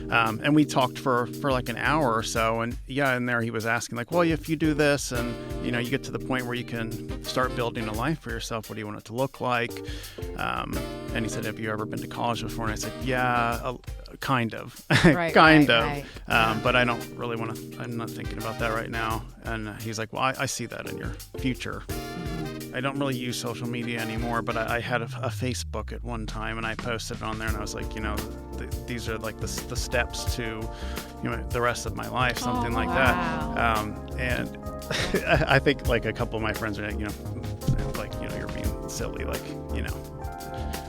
And we talked for like an hour or so. And in there he was asking like, well, if you do this and, you get to the point where you can start building a life for yourself, what do you want it to look like? And he said, have you ever been to college before? And I said, yeah, kind of. Right, kind of. Right. But I don't really want to, I'm not thinking about that right now. And he's like, well, I see that in your future. I don't really use social media anymore, but I had a Facebook at one time, and I posted it on there, and I was like, these are like the steps to, the rest of my life, something like that. And I think like a couple of my friends are like, you're being silly, like,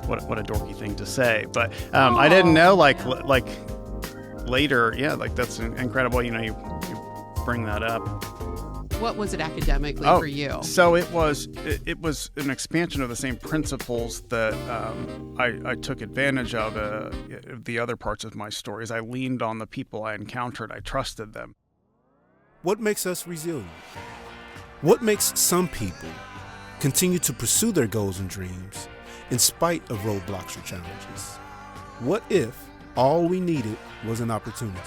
what a dorky thing to say. But I didn't know, like later, like that's incredible. You bring that up. What was it academically for you? So it was an expansion of the same principles that I took advantage of the other parts of my stories. I leaned on the people I encountered. I trusted them. What makes us resilient? What makes some people continue to pursue their goals and dreams in spite of roadblocks or challenges? What if all we needed was an opportunity?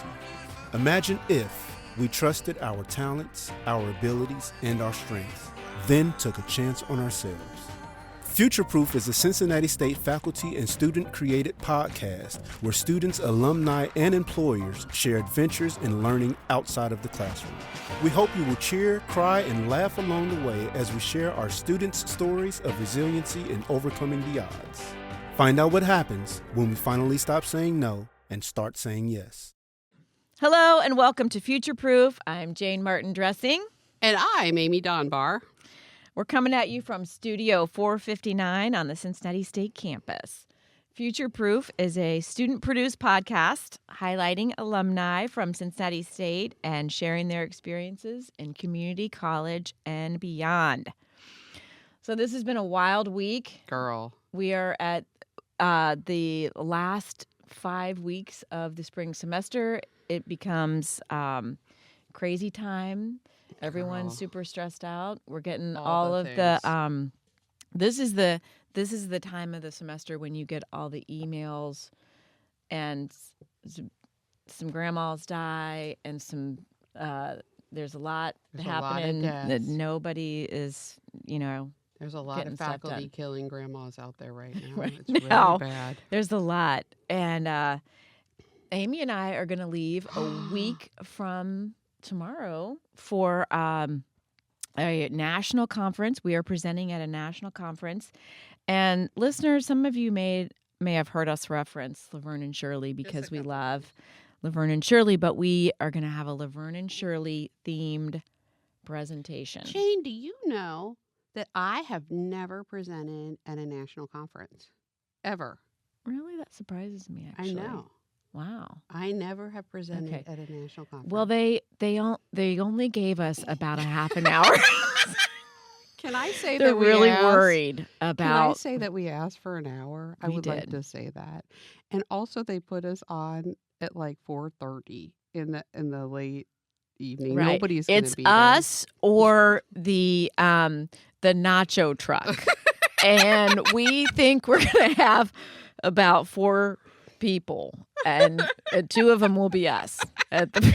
Imagine if we trusted our talents, our abilities, and our strengths, then took a chance on ourselves. FutureProof is a Cincinnati State faculty and student-created podcast where students, alumni, and employers share adventures in learning outside of the classroom. We hope you will cheer, cry, and laugh along the way as we share our students' stories of resiliency and overcoming the odds. Find out what happens when we finally stop saying no and start saying yes. Hello and welcome to FutureProof. I'm Jane Martin Dressing. And I'm Amy Donbar. We're coming at you from Studio 459 on the Cincinnati State campus. FutureProof is a student-produced podcast highlighting alumni from Cincinnati State and sharing their experiences in community college and beyond. So this has been a wild week. Girl. We are at the last 5 weeks of the spring semester. It becomes crazy time. Everyone's super stressed out. We're getting all of the this is the time of the semester when you get all the emails, and some grandmas die, and some there's a lot happening that nobody is, There's a lot of faculty killing grandmas out there right now. Right it's now, really bad. There's a lot. And Amy and I are going to leave a week from tomorrow for a national conference. We are presenting at a national conference. And listeners, some of you may have heard us reference Laverne and Shirley because we love Laverne and Shirley, but we are going to have a Laverne and Shirley themed presentation. Jane, do you know that I have never presented at a national conference? Ever. Really? That surprises me, actually. I know. Wow. I never have presented at a national conference. Well, they only gave us about a half an hour. Can I say They're that we really asked, worried about... Can I say that we asked for an hour? I would like did. to say that. And also they put us on at like 4:30 in the late evening. Right. Nobody's going to be there. It's us or the nacho truck. And we think we're going to have about 4 people, and 2 of them will be us at the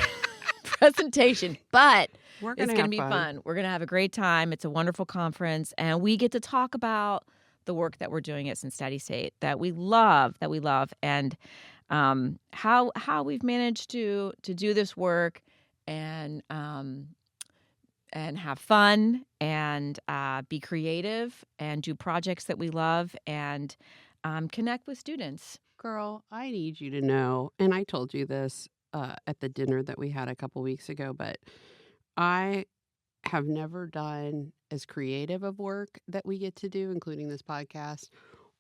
presentation. But it's going to be fun. We're going to have a great time. It's a wonderful conference, and we get to talk about the work that we're doing at Cincinnati State that we love, and how we've managed to do this work and have fun and be creative and do projects that we love and connect with students. Girl, I need you to know, and I told you this at the dinner that we had a couple weeks ago, but I have never done as creative of work that we get to do, including this podcast,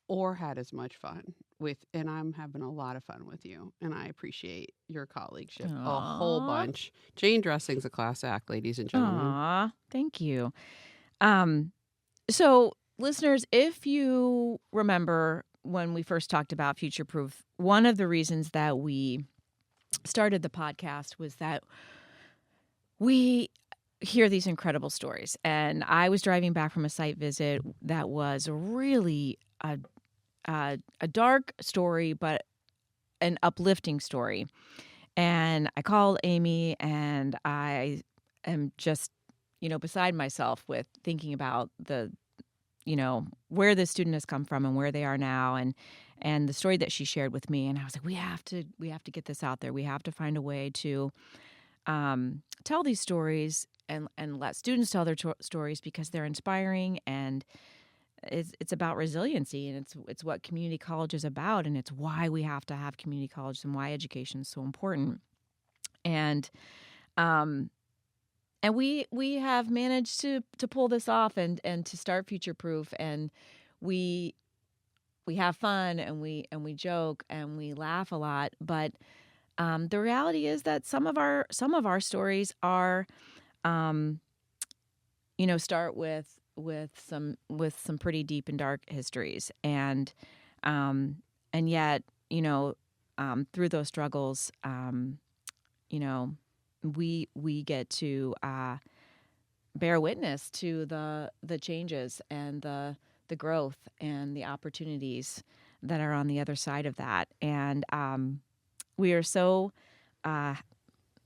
or had as much fun with, and I'm having a lot of fun with you, and I appreciate your colleagueship a whole bunch. Jane Dressing's a class act, ladies and gentlemen. Aw, thank you. So, listeners, if you remember when we first talked about FutureProof, one of the reasons that we started the podcast was that we hear these incredible stories. And I was driving back from a site visit that was really a dark story, but an uplifting story. And I called Amy, and I am just, beside myself with thinking about where the student has come from and where they are now, and the story that she shared with me. And I was like, we have to get this out there. We have to find a way to tell these stories and let students tell their stories, because they're inspiring, and it's about resiliency, and it's what community college is about, and it's why we have to have community college and why education is so important. And we have managed to pull this off and to start FutureProof, and we have fun, and we joke, and we laugh a lot, but the reality is that some of our stories are start with some pretty deep and dark histories, and yet through those struggles we get to bear witness to the changes and the growth and the opportunities that are on the other side of that. And we are so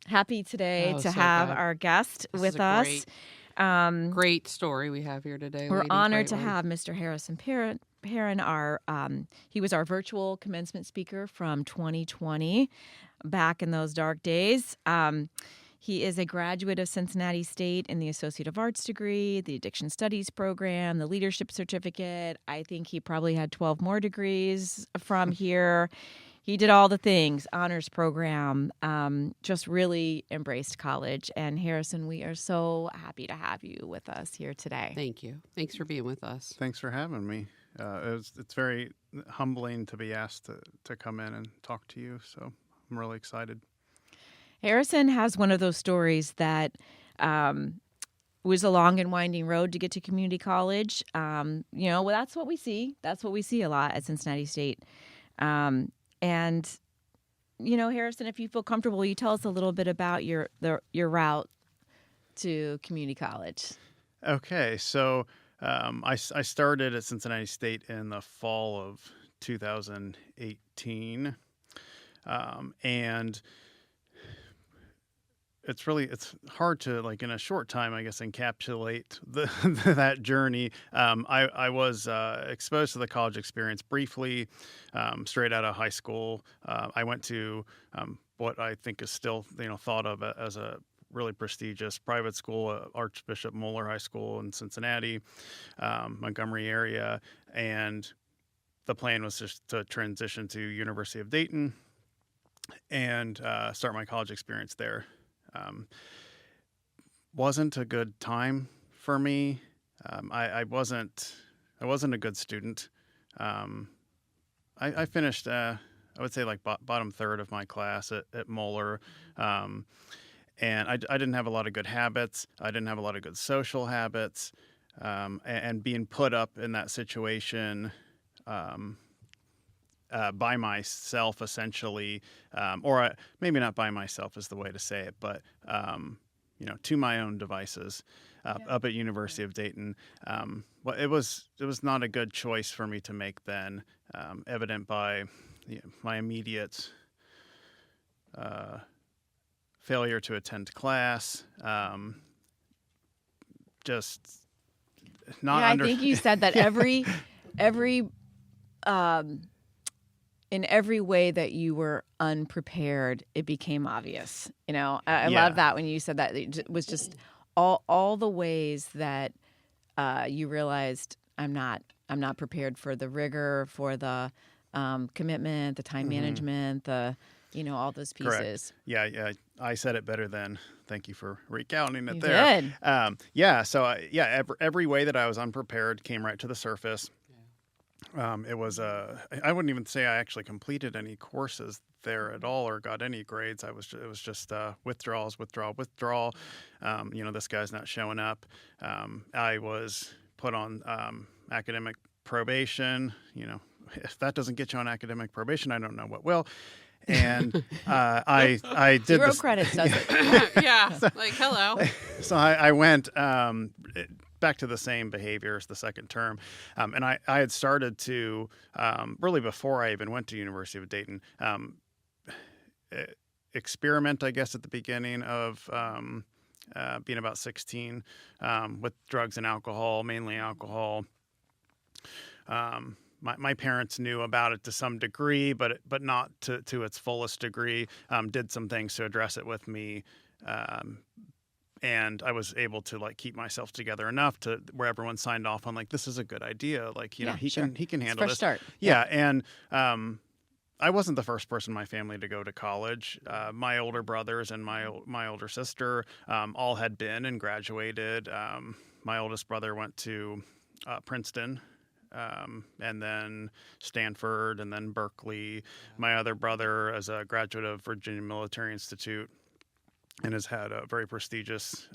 happy today to have our guest with us. Great story we have here today. We're honored to have Mr. Harrison Perin. He was our virtual commencement speaker from 2020, back in those dark days. He is a graduate of Cincinnati State in the Associate of Arts degree, the Addiction Studies program, the Leadership Certificate. I think he probably had 12 more degrees from here. He did all the things, honors program, just really embraced college. And Harrison, we are so happy to have you with us here today. Thank you. Thanks for being with us. Thanks for having me. It's very humbling to be asked to come in and talk to you, so I'm really excited. Harrison has one of those stories that was a long and winding road to get to community college. That's what we see. That's what we see a lot at Cincinnati State. And Harrison, if you feel comfortable, you tell us a little bit about your route to community college. Okay, so I started at Cincinnati State in the fall of 2018, and it's hard to, like, in a short time, I guess, encapsulate that journey. I was exposed to the college experience briefly, straight out of high school. I went to what I think is still thought of as a really prestigious private school, Archbishop Moeller High School in Cincinnati, Montgomery area, and the plan was just to transition to University of Dayton and start my college experience there. Wasn't a good time for me. I wasn't a good student. I finished, I would say, like bottom third of my class at Moeller. And I didn't have a lot of good habits. I didn't have a lot of good social habits. And being put up in that situation by myself, essentially, or maybe not by myself is the way to say it, but to my own devices, up at University of Dayton. It was not a good choice for me to make then, evident by my immediate failure to attend class. Just not. I think you said that every in every way that you were unprepared, it became obvious. I love that when you said that. It was just all the ways that you realized I'm not prepared for the rigor, for the commitment, the time management, the all those pieces. Correct. Yeah. I said it better then. Thank you for recounting it You there. did. So every way that I was unprepared came right to the surface. It was I wouldn't even say I actually completed any courses there at all or got any grades. It was just withdrawal. This guy's not showing up. I was put on academic probation. If that doesn't get you on academic probation, I don't know what will. And I did 0 credits, does it? Hello. So I went back to the same behaviors the second term. And I had started to, really before I even went to University of Dayton, experiment, I guess, at the beginning of being about 16 with drugs and alcohol, mainly alcohol. My parents knew about it to some degree, but not to its fullest degree. Did some things to address it with me, and I was able to like keep myself together enough to where everyone signed off on like, this is a good idea. Like, you know, he can handle this. Start. Yeah, and I wasn't the first person in my family to go to college. My older brothers and my older sister all had been and graduated. My oldest brother went to Princeton. And then Stanford, and then Berkeley. My other brother is a graduate of Virginia Military Institute and has had a very prestigious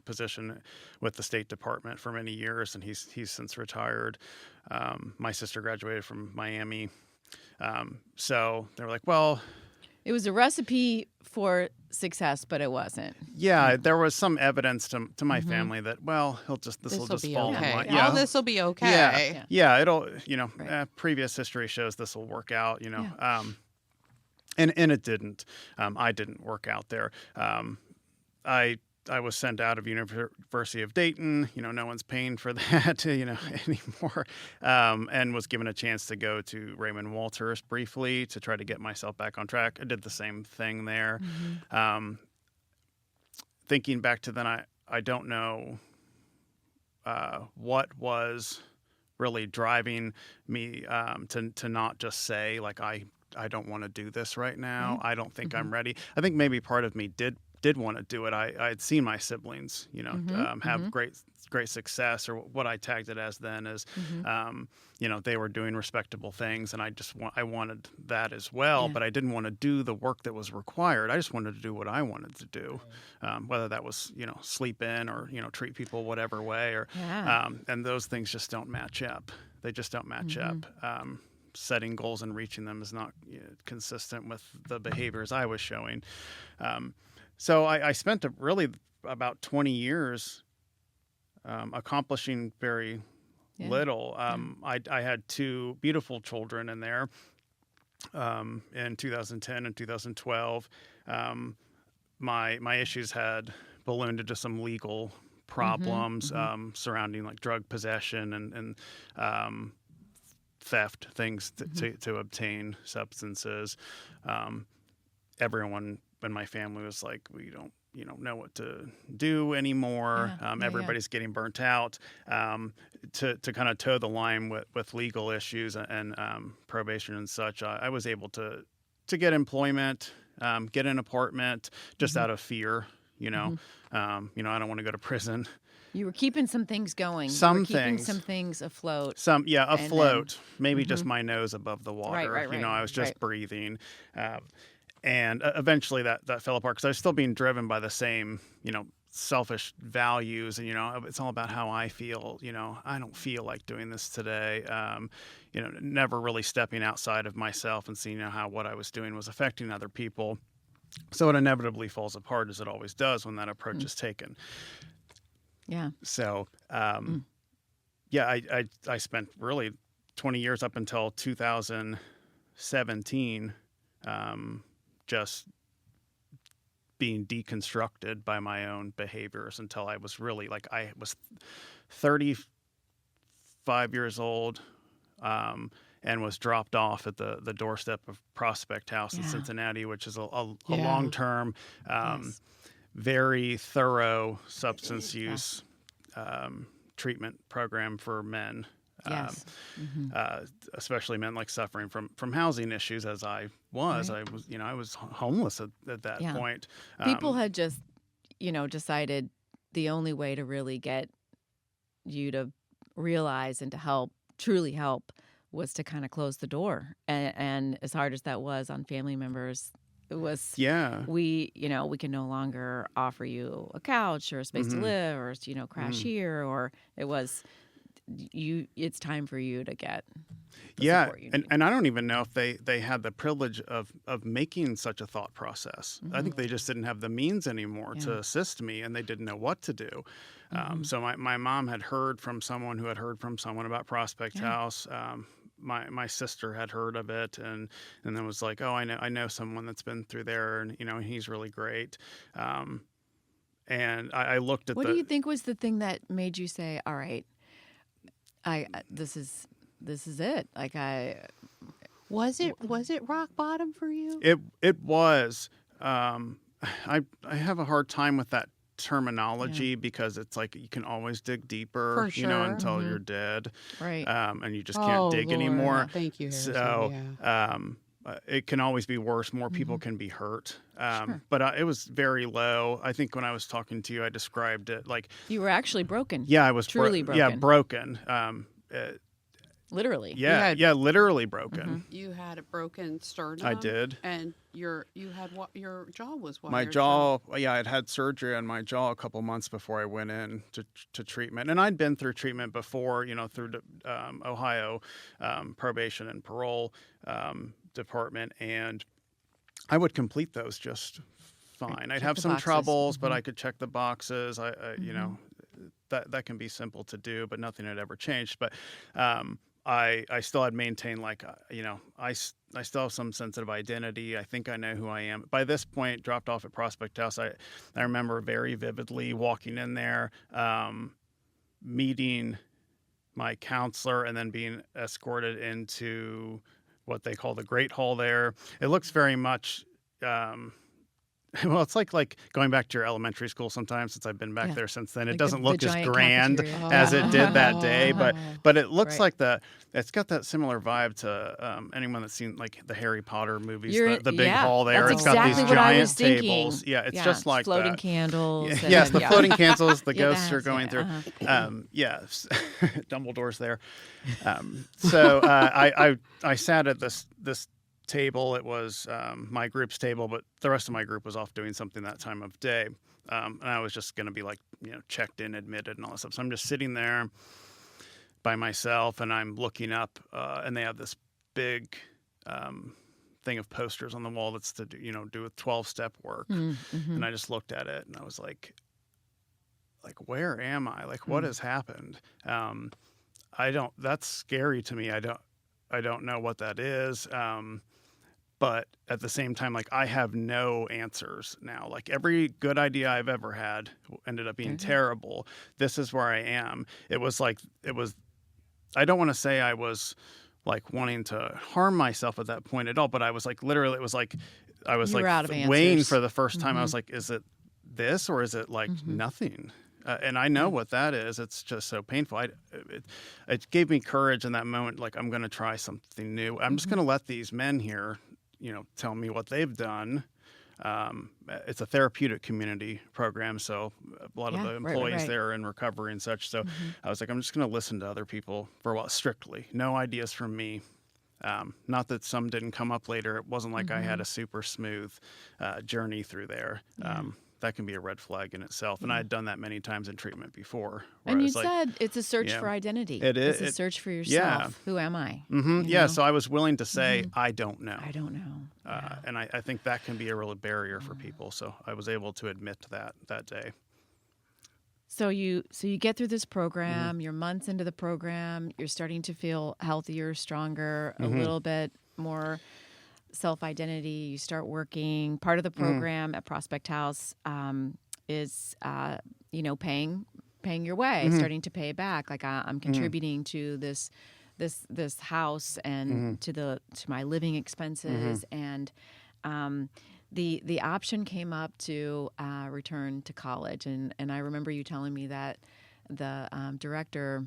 position with the State Department for many years, and he's since retired. My sister graduated from Miami. So they were like, well, it was a recipe for success, but it wasn't. Yeah, there was some evidence to my family that, well, this will just fall in line. Yeah, all this will be okay. Yeah, it'll, Right. Previous history shows this will work out, and it didn't. I didn't work out there. I was sent out of University of Dayton. No one's paying for that, anymore. And was given a chance to go to Raymond Walters briefly to try to get myself back on track. I did the same thing there. Thinking back to then, I don't know what was really driving me to not just say like I don't want to do this right now. I don't think I'm ready. I think maybe part of me did want to do it. I'd seen my siblings, have great success, or what I tagged it as then is, they were doing respectable things, and I wanted that as well, but I didn't want to do the work that was required. I just wanted to do what I wanted to do, whether that was, sleep in or, treat people whatever way, or, and those things just don't match up. They just don't match up. Setting goals and reaching them is not consistent with the behaviors I was showing. So I spent really about 20 years accomplishing very little. I had two beautiful children in there in 2010 and 2012. My issues had ballooned into some legal problems surrounding like drug possession and theft, things to obtain substances. Everyone in my family was like, we don't know what to do anymore. Everybody's getting burnt out. To kind of toe the line with legal issues and probation and such, I was able to get employment, get an apartment just out of fear. I don't want to go to prison. You were keeping some things going. Some things afloat. Afloat. Maybe just my nose above the water. Right. I was just breathing. And eventually that fell apart because I was still being driven by the same, selfish values. And, it's all about how I feel. I don't feel like doing this today. Never really stepping outside of myself and seeing how what I was doing was affecting other people. So it inevitably falls apart, as it always does when that approach is taken. Yeah. So, I spent really 20 years up until 2017 just being deconstructed by my own behaviors until I was really I was 35 years old and was dropped off at the doorstep of Prospect House in Cincinnati, which is a long-term, very thorough substance use treatment program for men. Especially men suffering from housing issues, as I was. Right. I was homeless at that point. People had just, decided the only way to really get you to realize and to truly help, was to kind of close the door. And as hard as that was on family members, it was, we can no longer offer you a couch or a space to live, or, crash here, or it was, it's time for you to get the support you need. And I don't even know if they had the privilege of making such a thought process. I think they just didn't have the means anymore to assist me, and they didn't know what to do. So my mom had heard from someone who had heard from someone about Prospect House. my sister had heard of it and then was like, oh, I know someone that's been through there, and he's really great. And I looked at What do you think was the thing that made you say, all right, this is it? Like Was it rock bottom for you? It was. I have a hard time with that terminology because it's like you can always dig deeper, For sure. Until you're dead, right? And you just can't dig Lord. anymore. Thank you, Harrison. So, it can always be worse. More people can be hurt. Sure. But it was very low. I think when I was talking to you, I described it like You were actually broken. yeah, I was truly broken. Yeah, broken. Literally. Yeah, literally broken. You had a broken sternum. I did. And your jaw was wired. My jaw, I'd had surgery on my jaw a couple months before I went in to treatment. And I'd been through treatment before, through the Ohio probation and parole department. And I would complete those just fine. Right. I'd Check have the some boxes. troubles, but I could check the boxes. That can be simple to do, but nothing had ever changed. But I still had maintained I still have some sense of identity. I think I know who I am. By this point, dropped off at Prospect House. I remember very vividly walking in there, meeting my counselor, and then being escorted into what they call the Great Hall there. It looks very much well, it's like going back to your elementary school sometimes, since I've been back there since then. It doesn't look as grand cafeteria. as it did that day, but it looks Right. like it's got that similar vibe to anyone that's seen like the Harry Potter movies, the big yeah, hall there. That's It's got exactly these what I giant was thinking. tables. Yeah, it's just like floating that. candles. Yes, and- the floating candles, the ghosts Yeah, are going through. Yes, Dumbledore's there. So I sat at this table. It was my group's table, but the rest of my group was off doing something that time of day. And I was just going to be checked in, admitted, and all that stuff. So I'm just sitting there by myself, and I'm looking up, and they have this big thing of posters on the wall that's to do with 12-step work. Mm-hmm. And I just looked at it, and I was like, where am I? What has happened? That's scary to me. I don't know what that is. But at the same time, I have no answers now. Every good idea I've ever had ended up being terrible. This is where I am. I don't want to say I was wanting to harm myself at that point at all, but I was literally, it was I was out of weighing answers. for the first time. I was is it this or is it nothing? And I know what that is. It's just so painful. It gave me courage in that moment. I'm going to try something new. I'm just going to let these men here, tell me what they've done. It's a therapeutic community program, so a lot of the employees there are in recovery and such. So I was I'm just going to listen to other people for a while, strictly. No ideas from me. Not that some didn't come up later. It wasn't like I had a super smooth journey through there. That can be a red flag in itself. And I had done that many times in treatment before. And you said it's a search for identity. It is. It's a search for yourself. Yeah. Who am I? Mm-hmm. Yeah, so I was willing to say, I don't know. I don't know. And I think that can be a real barrier for people. So I was able to admit that day. So you get through this program, you're months into the program, you're starting to feel healthier, stronger, a little bit more self-identity. You start working. Part of the program at Prospect House is paying your way, starting to pay back. I'm contributing to this house and to my living expenses, and the option came up to return to college, and I remember you telling me that the director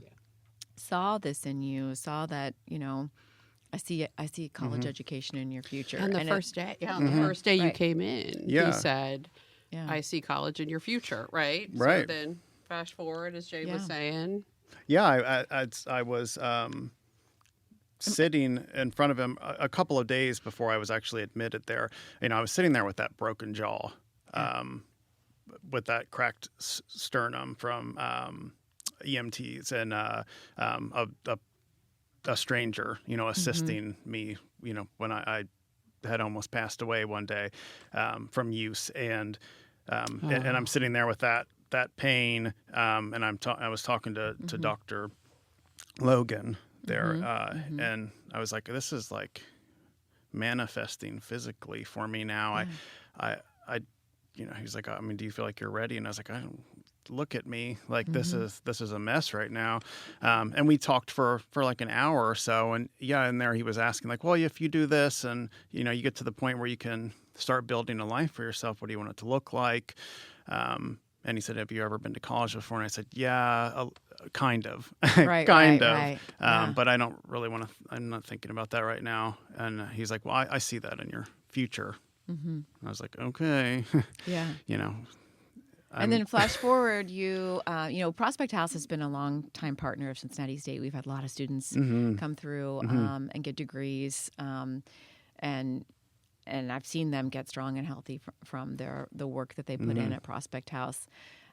saw this in you, saw that I see a college education in your future. And the first day you came in, Yeah. he said, Yeah. I see college in your future, right? Right. So then fast forward, as Jay was saying. Yeah, I was sitting in front of him a couple of days before I was actually admitted there. I was sitting there with that broken jaw, with that cracked sternum from EMTs, and a stranger, assisting me, when I had almost passed away one day from use, and I'm sitting there with that pain, and I was talking to Dr. Logan, there. And I was like, this is like manifesting physically for me now. I he's like, I mean, do you feel like you're ready? And I was like, I don't. Look at me, like this is a mess right now. And we talked for like an hour or so, and in there he was asking like, well, if you do this and you get to the point where you can start building a life for yourself, what do you want it to look like? And he said, have you ever been to college before? And I said, yeah, kind of. Right, kind of. right. Yeah. But I don't really want to, I'm not thinking about that right now. And he's like, well, I see that in your future. And I was like, okay. Yeah. And then flash forward, Prospect House has been a long-time partner of Cincinnati State. We've had a lot of students come through and get degrees, and I've seen them get strong and healthy from the work that they put in at Prospect House.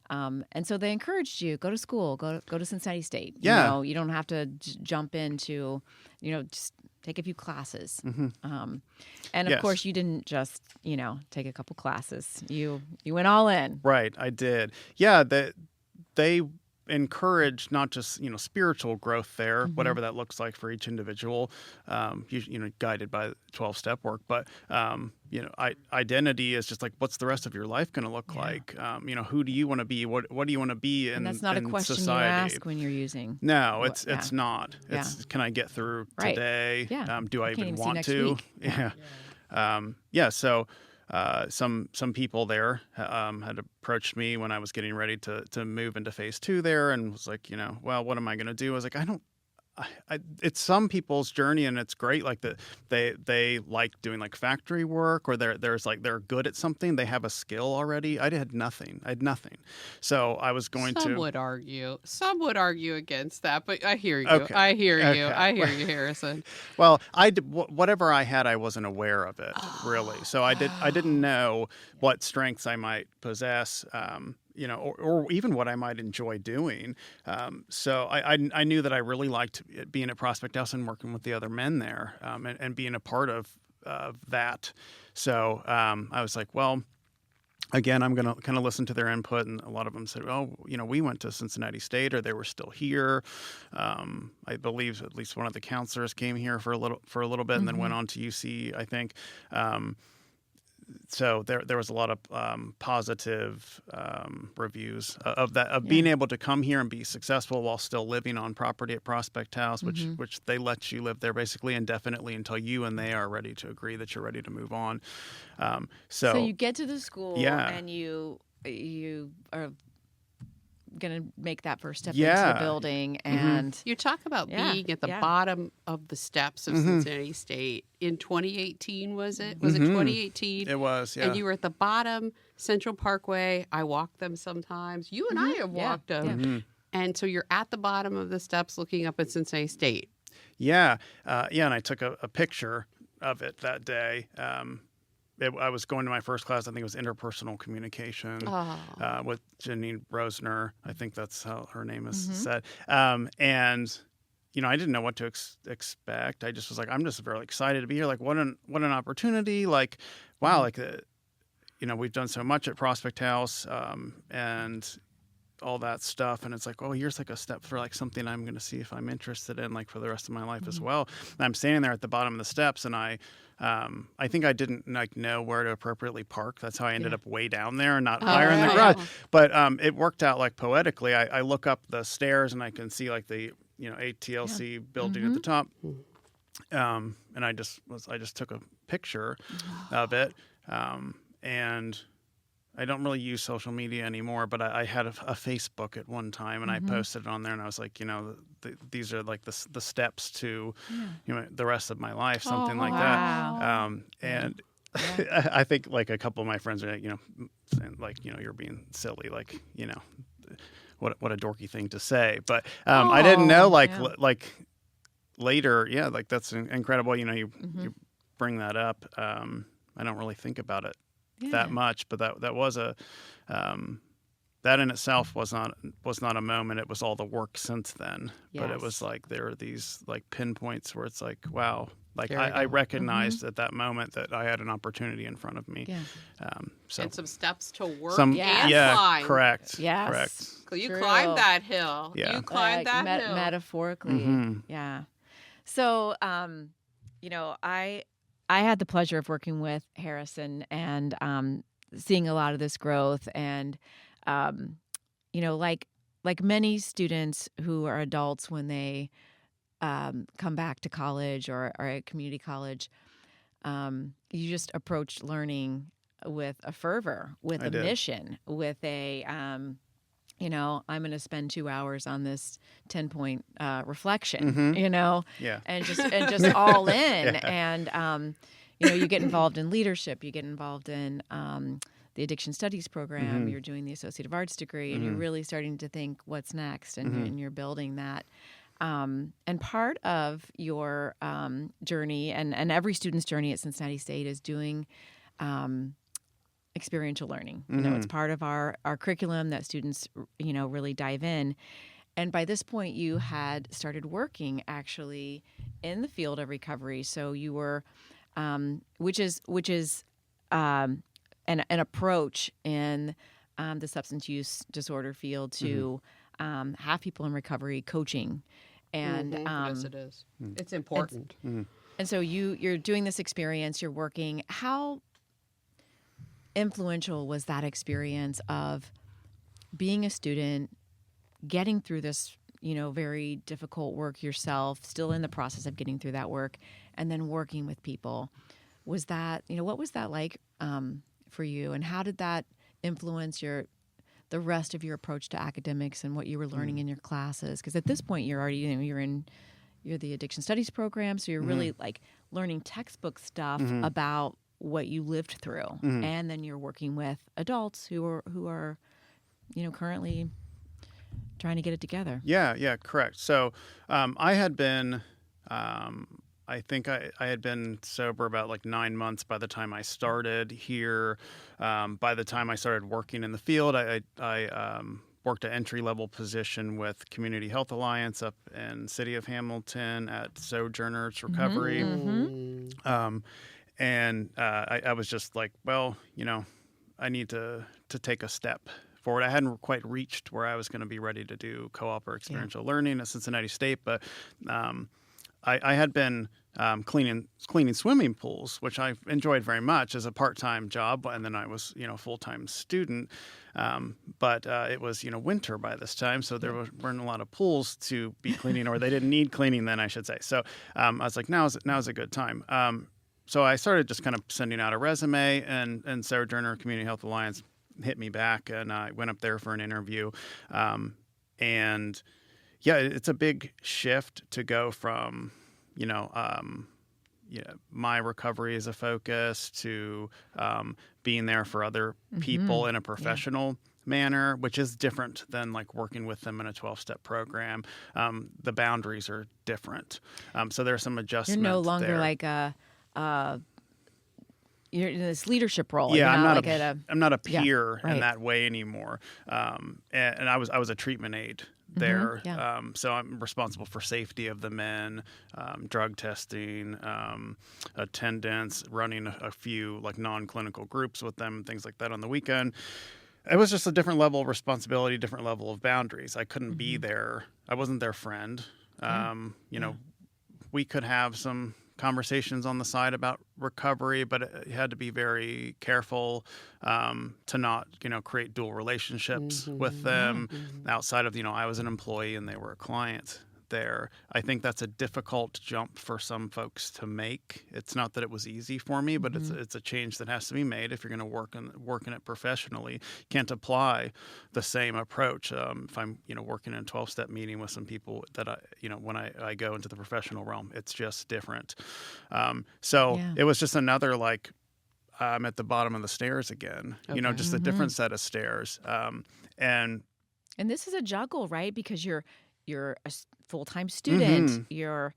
And so they encouraged you, go to school, go to Cincinnati State. Yeah. You don't have to jump into, just take a few classes. And of course, you didn't just, take a couple classes. You went all in. Right, I did. Yeah, they encourage not just spiritual growth there, whatever that looks like for each individual, guided by 12-step work, but identity is just like, what's the rest of your life going to look like? Who do you want to be? What do you want to be in And that's not a question society? you ask when you're using. No, it's not. It's can I get through today? Yeah. Do I even want next to? week. So some people there had approached me when I was getting ready to move into phase 2 there, and was like, well, what am I going to do? I was like, it's some people's journey, and it's great. Like they like doing like factory work, or they're good at something. They have a skill already. I had nothing. So I was going to. Some would argue against that, but I hear you. Okay. I hear you. I hear you, Harrison. Well, whatever I had, I wasn't aware of it really. So I didn't know what strengths I might possess. Or even what I might enjoy doing. So I knew that I really liked being at Prospect House and working with the other men there, and being a part of that. So I was like, well, again, I'm going to kind of listen to their input. And a lot of them said, oh, we went to Cincinnati State, or they were still here. I believe at least one of the counselors came here for a little bit and then went on to UC, I think. So there was a lot of positive reviews of that, of being able to come here and be successful while still living on property at Prospect House, which they let you live there basically indefinitely until you and they are ready to agree that you're ready to move on. So you get to the school and you are going to make that first step into the building, and you talk about being at the bottom of the steps of Cincinnati State in 2018. Was it 2018? It was, yeah. And you were at the bottom, Central Parkway. I walk them sometimes. You and I have walked them. And so you're at the bottom of the steps looking up at Cincinnati State. And I took a picture of it that day. I was going to my first class. I think it was interpersonal communication with Janine Rosner. I think that's how her name is said. And I didn't know what to expect. I just was like, I'm just very excited to be here. Like, what an opportunity! Like, wow! Like, we've done so much at Prospect House, and all that stuff, and it's like, oh, here's like a step for like something I'm going to see if I'm interested in, like for the rest of my life as well. And I'm standing there at the bottom of the steps, and I think I didn't like know where to appropriately park. That's how I ended up way down there and not higher in the garage. But it worked out like poetically. I look up the stairs and I can see like the ATLC building at the top. And I just took a picture of it. And I don't really use social media anymore, but I had a Facebook at one time, and I posted it on there, and I was like, these are like the steps to, the rest of my life, something like that. And I think like a couple of my friends are, saying like, you're being silly, like, what a dorky thing to say. But I didn't know, like later, like that's incredible. You bring that up. I don't really think about it that much, but that was that in itself was not a moment. It was all the work since then. Yes. But it was like there are these like pinpoints where it's like, wow, like I recognized at that moment that I had an opportunity in front of me. Yeah. And some steps to work and climb. Correct. Yes. Correct. You climbed that hill. Yeah. You climbed that hill. Metaphorically. Yeah. So, I had the pleasure of working with Harrison and seeing a lot of this growth, and like many students who are adults when they come back to college or at community college, you just approach learning with a fervor, with a mission, with a I'm going to spend 2 hours on this 10-point reflection, and just all in. And, you get involved in leadership, you get involved in the addiction studies program, you're doing the associate arts degree, and you're really starting to think what's next, and you're building that. And part of your journey, and every student's journey at Cincinnati State, is doing experiential learning. It's part of our curriculum that students, really dive in. And by this point, you had started working actually in the field of recovery. So you were, which is an approach in the substance use disorder field to have people in recovery coaching. And yes, it is. It's important. And so you're doing this experience. You're working. How influential was that experience of being a student, getting through this, very difficult work yourself, still in the process of getting through that work, and then working with people? Was that, what was that like for you, and how did that influence the rest of your approach to academics and what you were learning in your classes? Because at this point, you're already, you're the addiction studies program, so you're really like learning textbook stuff about what you lived through, and then you're working with adults who are currently trying to get it together. Yeah, correct. So I had been, I think I had been sober about like 9 months by the time I started here. By the time I started working in the field, I worked an entry-level position with Community Health Alliance up in City of Hamilton at Sojourners Recovery. And I was just like, well, I need to take a step forward. I hadn't quite reached where I was going to be ready to do co-op or experiential learning at Cincinnati State, but I had been cleaning swimming pools, which I enjoyed very much as a part-time job, and then I was a full-time student. But it was winter by this time, so there weren't a lot of pools to be cleaning, or they didn't need cleaning then, I should say. So I was like, now's a good time. So I started just kind of sending out a resume, and Sojourner Community Health Alliance hit me back, and I went up there for an interview. And yeah, it's a big shift to go from, my recovery as a focus to being there for other people in a professional manner, which is different than like working with them in a 12-step program. The boundaries are different. So there's some adjustments. You're no longer there. like you're in this leadership role. Yeah, I'm not a Yeah, peer right. in that way anymore. And I was a treatment aide there. So I'm responsible for safety of the men, drug testing, attendance, running a few like non-clinical groups with them, things like that on the weekend. It was just a different level of responsibility, different level of boundaries. I couldn't be there. I wasn't their friend. We could have some conversations on the side about recovery, but you had to be very careful to not, create dual relationships with them outside of, I was an employee and they were a client there. I think that's a difficult jump for some folks to make. It's not that it was easy for me, but it's a change that has to be made if you're going to work in it professionally. You can't apply the same approach if I'm working in a 12-step meeting with some people that when I go into the professional realm. It's just different. It was just another like I'm at the bottom of the stairs again. Okay. Just a different set of stairs. And this is a juggle, right? Because you're a full-time student. You're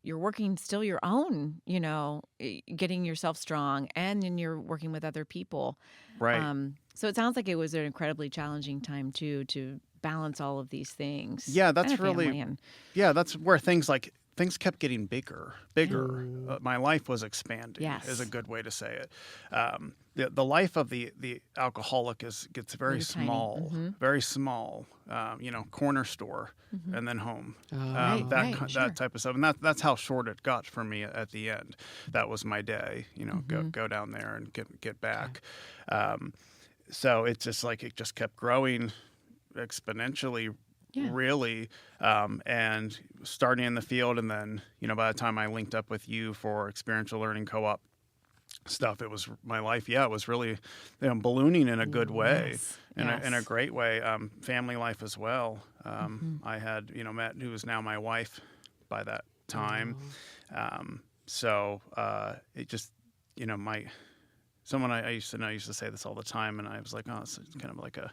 working still your own, getting yourself strong, and then you're working with other people. Right. So it sounds like it was an incredibly challenging time too to balance all of these things. Yeah, that's and a really family and... Yeah, that's where things like things kept getting bigger. My life was expanding. Yes. Is a good way to say it. The life of the alcoholic gets very small, very small. Corner store and then home. That type of stuff, and that's how short it got for me at the end. That was my day. Go down there and get back. So it's just like it just kept growing exponentially. Yeah. Really, and starting in the field, and then by the time I linked up with you for experiential learning co-op stuff, it was my life. Yeah, it was really ballooning in a good way, in a great way. Family life as well. I had met who is now my wife by that time. So it just someone I used to say this all the time, and I was like, oh, it's kind of like a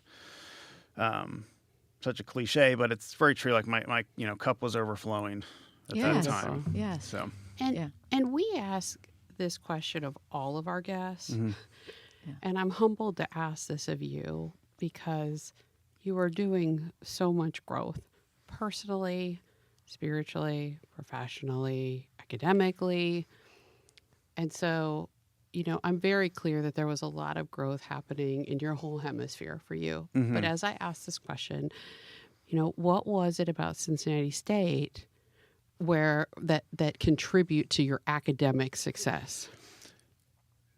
such a cliche, but it's very true. Like my cup was overflowing at that time. Yes. So and we ask this question of all of our guests, Mm-hmm. and I'm humbled to ask this of you because you are doing so much growth personally, spiritually, professionally, academically, and so I'm very clear that there was a lot of growth happening in your whole hemisphere for you. Mm-hmm. But as I asked this question, what was it about Cincinnati State where that contribute to your academic success?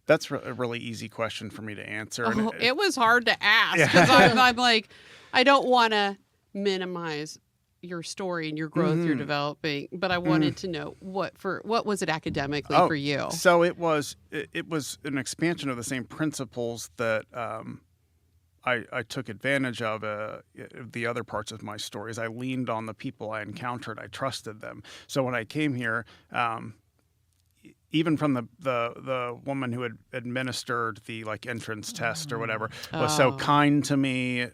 That's a really easy question for me to answer. Oh, it was hard to ask because I'm like, I don't want to minimize your story and your growth you're developing, but I wanted to know what was it academically for you? So it was an expansion of the same principles that I took advantage of the other parts of my stories. I leaned on the people I encountered. I trusted them. So when I came here, even from the woman who had administered the entrance test or whatever was so kind to me,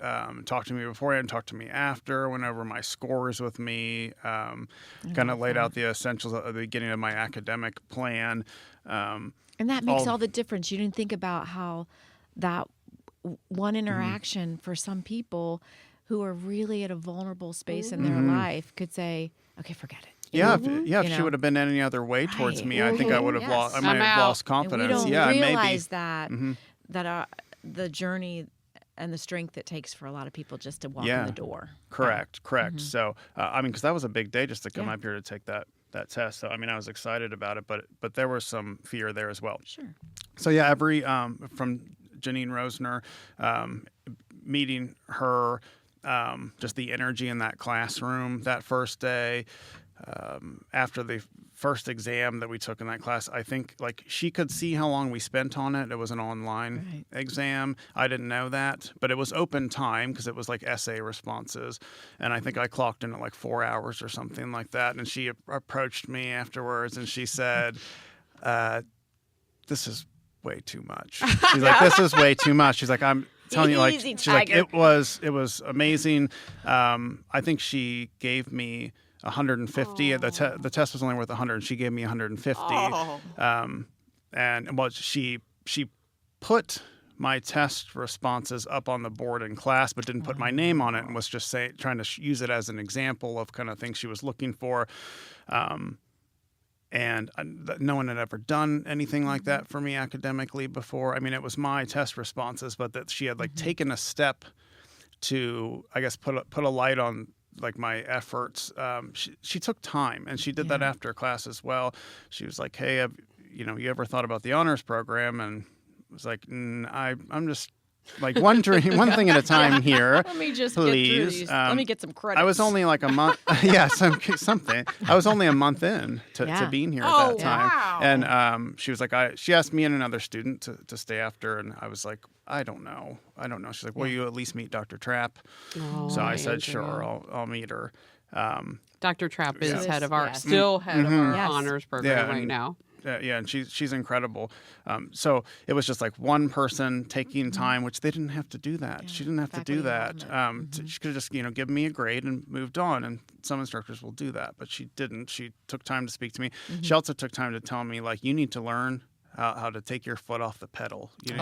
talked to me beforehand, talked to me after, went over my scores with me, kind of laid out the essentials at the beginning of my academic plan. And that makes all the difference. You didn't think about how that one interaction for some people who are really at a vulnerable space in their life could say, okay, forget it. If she would have been any other way towards me, I think I would have lost. I might have lost confidence. And we don't realize maybe. that the journey and the strength it takes for a lot of people just to walk in the door. Correct. So because that was a big day just to come up here to take that test. So I was excited about it, but there was some fear there as well. Sure. So every from Janine Rosner, meeting her, just the energy in that classroom that first day. After the first exam that we took in that class, I think she could see how long we spent on it. It was an online exam. I didn't know that, but it was open time because it was essay responses. And I think I clocked in at 4 hours or something like that. And she approached me afterwards and she said, this is way too much. She's like, this is way too much. She's like, I'm telling you, she's like, it was amazing. I think she gave me 150. The test was only worth 100. She gave me 150. And she put my test responses up on the board in class, but didn't put my name on it, and was just trying to use it as an example of kind of things she was looking for. And no one had ever done anything like that for me academically before. It was my test responses, but that she had taken a step to, I guess, put a light on my efforts. She took time, and she did that after class as well. She was like, hey, you ever thought about the honors program? And I was like, I'm just one thing at a time here. Let me just please. Get through these. Let me get some credits. I was only a month. Something. I was only a month in to being here at that time. Wow. And she was like, she asked me and another student to stay after, and I was like, I don't know. She's like, will you at least meet Dr. Trapp? So I said, sure, I'll meet her. Dr. Trapp is head of our honors program right now. And she's incredible. So it was just one person taking time, which they didn't have to do that. Yeah, she didn't have to do that. She could have just give me a grade and moved on. And some instructors will do that, but she didn't. She took time to speak to me. She also took time to tell me you need to learn how to take your foot off the pedal. You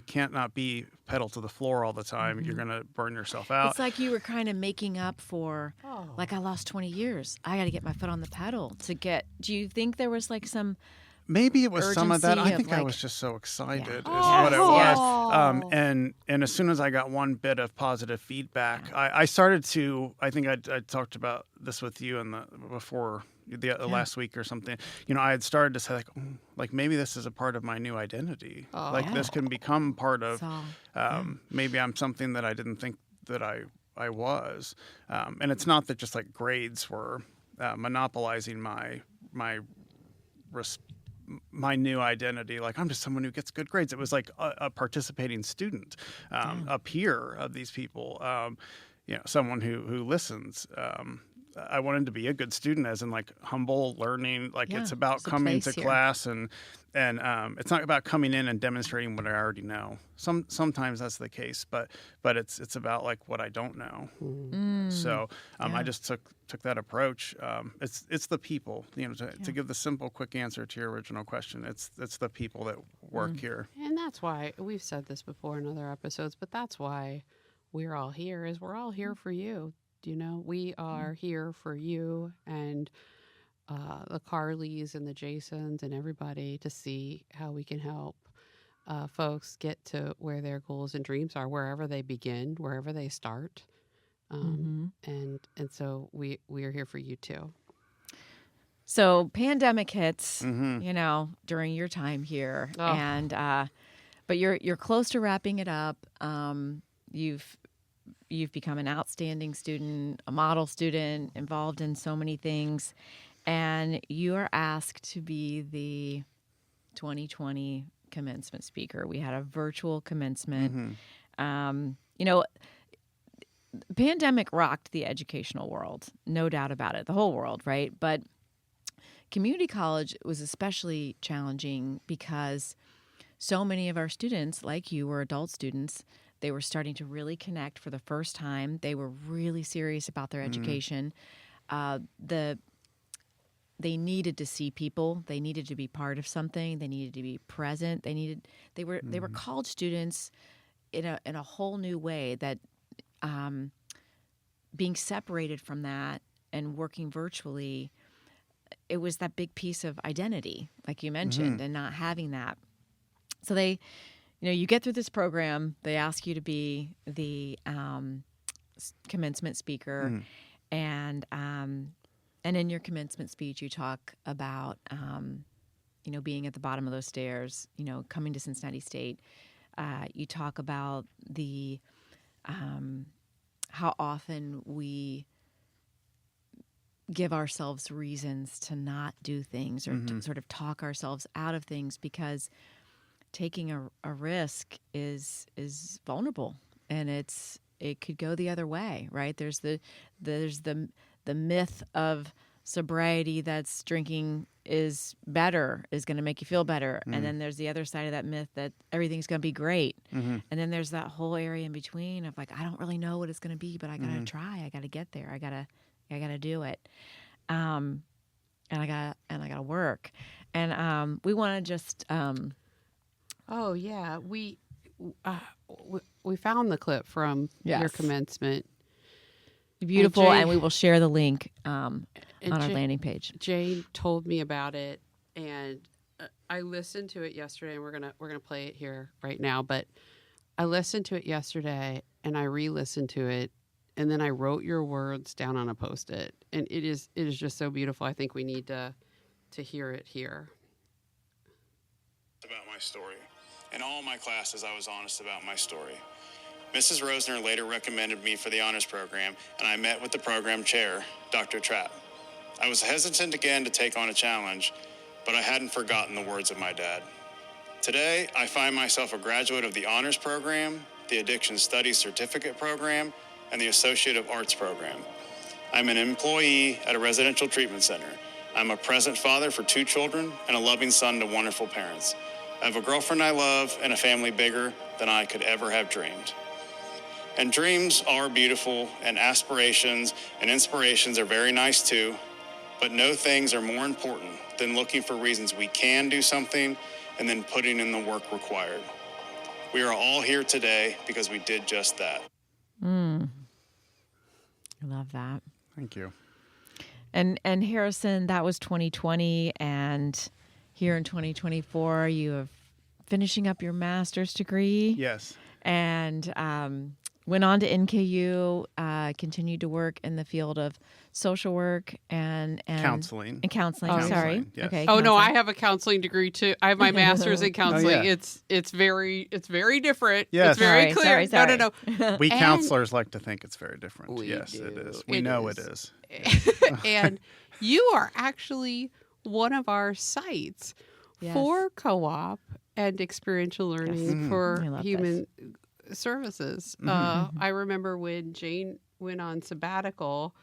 can't not be pedal to the floor all the time. You're going to burn yourself out. It's like you were kind of making up for, like, I lost 20 years. I got to get my foot on the pedal to get. Do you think there was like some? Maybe it was some of that. I think I was just so excited is what it was. And as soon as I got one bit of positive feedback, I started to, I think I talked about this with you before the last week or something. I had started to say like maybe this is a part of my new identity. This can become part of, maybe I'm something that I didn't think that I was. And it's not that just like grades were monopolizing my new identity. Like, I'm just someone who gets good grades. It was like a participating student, a peer of these people, someone who listens. I wanted to be a good student, as in like humble learning. Like it's about coming to class and it's not about coming in and demonstrating what I already know. Sometimes that's the case, but it's about like what I don't know. So I just took that approach. It's the people, to give the simple, quick answer to your original question. It's the people that work here. And that's why we've said this before in other episodes, but that's why we're all here. We're all here for you. We are here for you and the Carlys and the Jasons and everybody to see how we can help folks get to where their goals and dreams are, wherever they begin, wherever they start. And so we are here for you too. So pandemic hits, during your time here, and but you're close to wrapping it up. You've become an outstanding student, a model student, involved in so many things, and you are asked to be the 2020 commencement speaker. We had a virtual commencement. The pandemic rocked the educational world, no doubt about it, the whole world, right? But community college was especially challenging because so many of our students, like you, were adult students. They were starting to really connect for the first time. They were really serious about their education. They needed to see people. They needed to be part of something. They needed to be present. They were college students in a whole new way. That being separated from that and working virtually, it was that big piece of identity, like you mentioned, and not having that. So you get through this program, they ask you to be the commencement speaker, and in your commencement speech, you talk about, being at the bottom of those stairs, coming to Cincinnati State. You talk about the how often we give ourselves reasons to not do things or to sort of talk ourselves out of things because taking a risk is vulnerable, and it could go the other way, right? There's the myth of sobriety that's drinking is going to make you feel better, and then there's the other side of that myth that everything's going to be great, and then there's that whole area in between of like, I don't really know what it's going to be, but I gotta try, I gotta get there, I gotta do it, and I gotta work, and we want to just. Oh yeah, we found the clip from your commencement. Beautiful, and we will share the link on our landing page. Jane told me about it, and I listened to it yesterday. And we're gonna play it here right now. But I listened to it yesterday, and I re-listened to it, and then I wrote your words down on a Post-it, and it is just so beautiful. I think we need to hear it here. About my story. In all my classes, I was honest about my story. Mrs. Rosner later recommended me for the honors program, and I met with the program chair, Dr. Trapp. I was hesitant again to take on a challenge, but I hadn't forgotten the words of my dad. Today, I find myself a graduate of the honors program, the addiction studies certificate program, and the Associate of Arts program. I'm an employee at a residential treatment center. I'm a present father for 2 children and a loving son to wonderful parents. I have a girlfriend I love and a family bigger than I could ever have dreamed. And dreams are beautiful, and aspirations and inspirations are very nice too, but no things are more important then looking for reasons we can do something, and then putting in the work required. We are all here today because we did just that. I love that. Thank you. And Harrison, that was 2020, and here in 2024, you have finishing up your master's degree. Yes. And went on to NKU, continued to work in the field of social work and counseling. And counseling. Oh, Sorry. yes. Okay. Oh no, counseling. I have a counseling degree too. I have my master's in counseling. yeah. It's very different. Yes. It's very clear. Sorry. No. We And- counselors like to think it's very different. We Yes, do. it is. We It know is. it is. And you are actually one of our sites Yes. for co-op and experiential learning I for love human services. I remember when Jane went on sabbatical,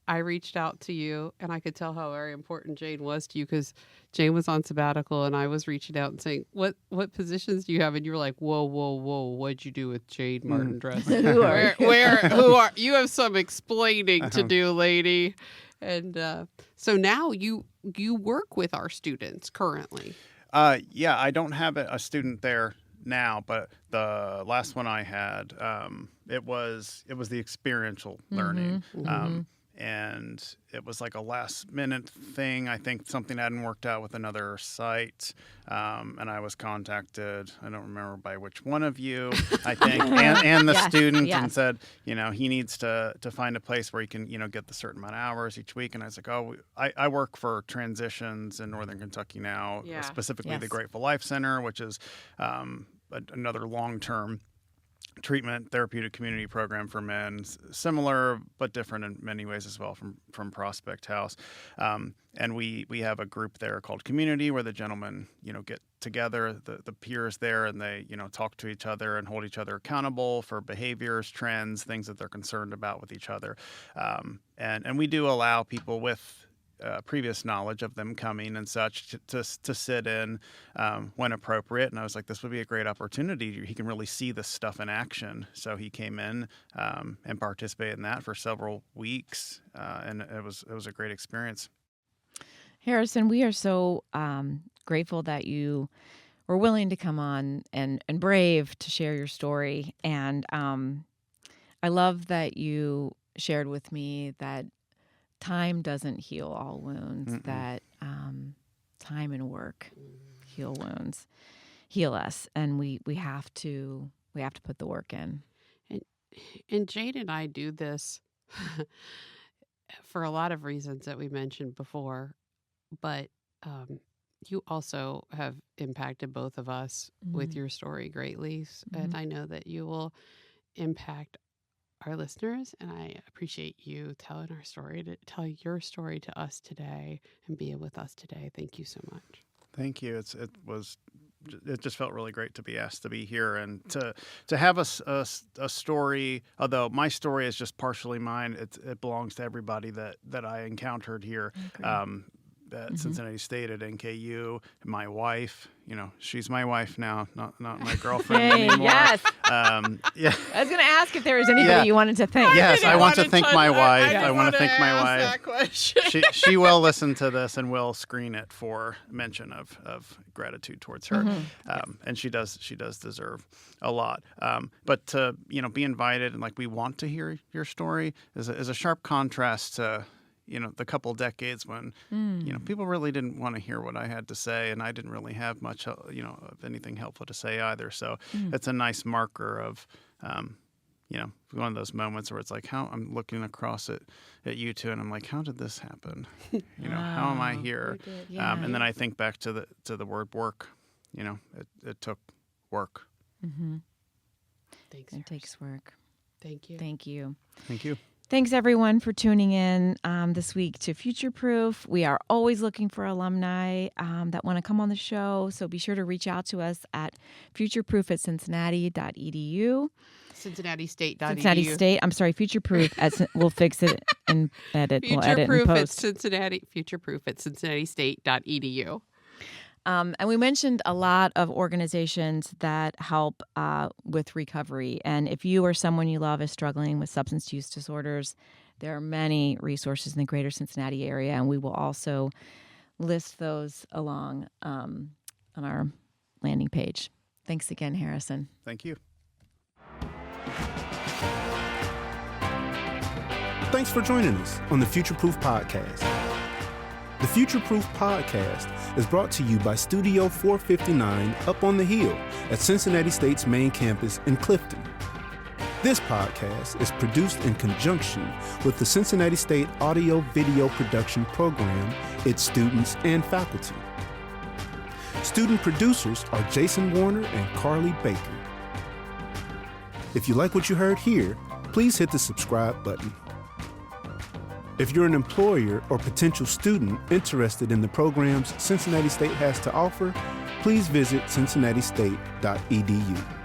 I reached out to you, and I could tell how very important Jane was to you because Jane was on sabbatical, and I was reaching out and saying, "What positions do you have?" And you were like, "Whoa, what'd you do with Jade Martin Dressing? Who are you? Who are you? Have some explaining to do, lady." And so now you work with our students currently. Yeah, I don't have a student there now, but the last one I had, it was the experiential learning. And it was like a last minute thing. I think something hadn't worked out with another site. And I was contacted, I don't remember by which one of you, I think, and the Yes, student, yes. and said, he needs to find a place where he can, get the certain amount of hours each week. And I was like, I work for Transitions in Northern Kentucky now, Yeah. specifically the Yes. Grateful Life Center, which is another long-term treatment therapeutic community program for men, similar but different in many ways as well from Prospect House. And we have a group there called Community where the gentlemen, get together, the peers there, and they, talk to each other and hold each other accountable for behaviors, trends, things that they're concerned about with each other. And we do allow people with previous knowledge of them coming and such to sit in when appropriate. And I was like, this would be a great opportunity. He can really see this stuff in action. So he came in and participated in that for several weeks. And it was a great experience. Harrison, we are so grateful that you were willing to come on and brave to share your story. And I love that you shared with me that time doesn't heal all wounds, that time and work heal wounds, heal us. And we have to put the work in. And Jade and I do this for a lot of reasons that we mentioned before, but you also have impacted both of us with your story greatly. And I know that you will impact our listeners, and I appreciate you telling your story to us today and being with us today. Thank you so much. Thank you. It just felt really great to be asked to be here and to have a story. Although my story is just partially mine, it belongs to everybody that I encountered here at Cincinnati State, at NKU. My wife, she's my wife now, not my girlfriend anymore. Yes. Yeah. I was going to ask if there was anybody you wanted to thank. Yes, I want to thank my wife. I want to thank my wife. That question. She will listen to this and will screen it for mention of gratitude towards her. And she does deserve a lot. But to be invited and we want to hear your story is a sharp contrast to the couple decades when people really didn't want to hear what I had to say, and I didn't really have much of anything helpful to say either. So it's a nice marker of one of those moments where it's like, how I'm looking across at you two, and I'm like, how did this happen? How am I here? And then I think back to the word work. It took work. Thanks. It takes work. Thank you. Thank you. Thank you. Thanks, everyone, for tuning in this week to FutureProof. We are always looking for alumni that want to come on the show, so be sure to reach out to us at futureproof@cincinnati.edu. CincinnatiState.edu. Cincinnati State. I'm sorry, FutureProof. We'll fix it and edit. We'll edit and FutureProof at post. FutureProof@CincinnatiState.edu. And we mentioned a lot of organizations that help with recovery. And if you or someone you love is struggling with substance use disorders, there are many resources in the greater Cincinnati area. And we will also list those along on our landing page. Thanks again, Harrison. Thank you. Thanks for joining us on the FutureProof Podcast. The FutureProof Podcast is brought to you by Studio 459 up on the hill at Cincinnati State's main campus in Clifton. This podcast is produced in conjunction with the Cincinnati State Audio-Video Production Program, its students and faculty. Student producers are Jason Warner and Carly Baker. If you like what you heard here, please hit the subscribe button. If you're an employer or potential student interested in the programs Cincinnati State has to offer, please visit cincinnatistate.edu.